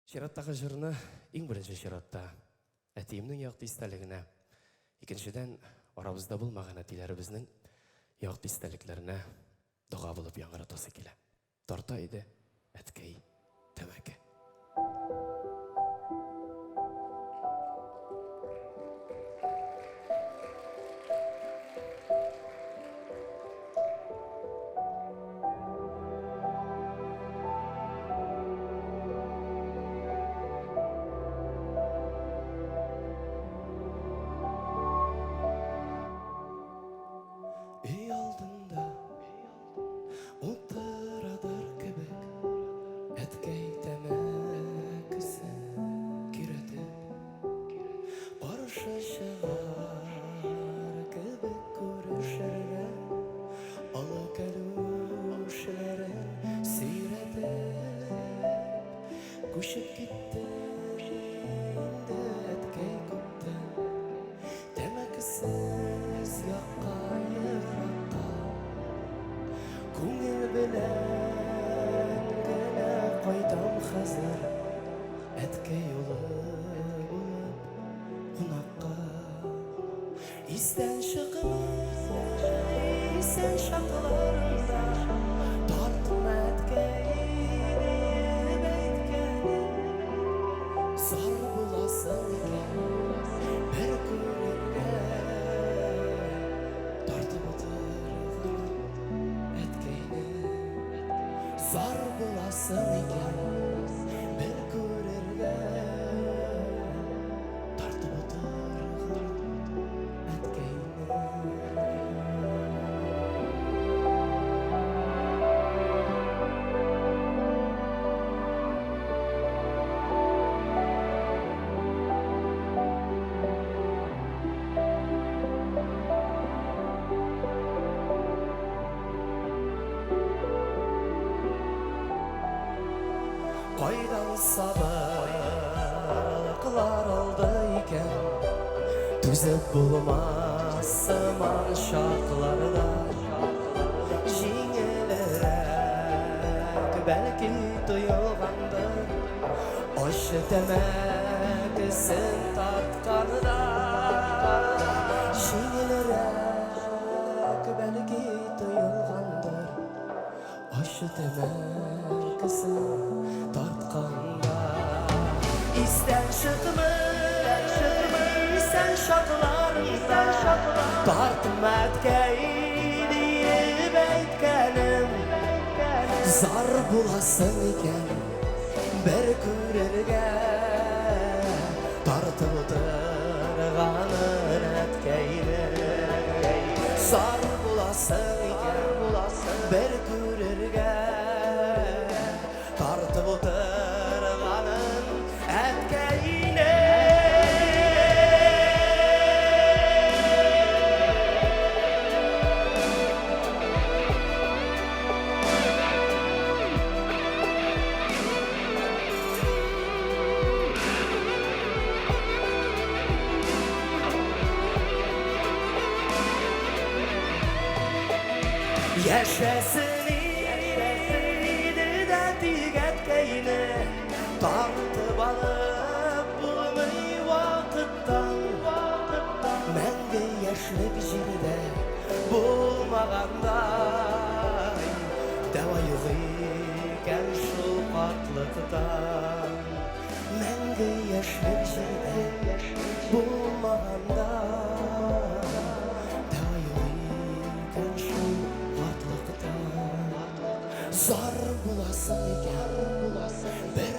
Шираттағы жырыны ең бірінші ширатта әтейімнің яқты істәлігіне, екіншіден арабызда болмаған әтейлеріміздің яқты істәліклеріне дұға болып яңғыратасы келе. Тарта еді әткей тәмәке. Үй алдында отырадар кебек әткей тәмәкісі күйретіп қаршы шығар кебек көрішерге алы кәлушілерін сейретіп көшіп кетті енді әткей көптен тәмәкісіз яққа ераққа көңіл білән генә қайтам хәзер әткей улы булып қунаққа истән шығымай сен шақларында тартым әткей деп әйткәнем зар боласың екен бір көрерге тартып отырған әткейне зар боласың екен бір көрерге тартып отырған әткейне. Қайдан сабырлықлар алды екен төзіп болмасыман шақларда жеңілірек бәлки тұйылғанды ошы тәмәкісін тартқанда жеңілірек бәлки тұйылғанды ошы тәмәкісін тартқанда истән шығымай сән шақларында тартым әткей деп әйткәнем зар боласың екен бір көрерге тартып отырғанын әткейне зар боласың екен бір көрерге тартып отырғанын әткейне. Яшәсін иді дә тик әткейне тартып алып булмый вакыттан мәңге яшьлек җирдә булмагандай дәва юк икән шул катлыктан мәңге яшьлек җирдә булмагандай дәва юк икән шул зар боласың екен бір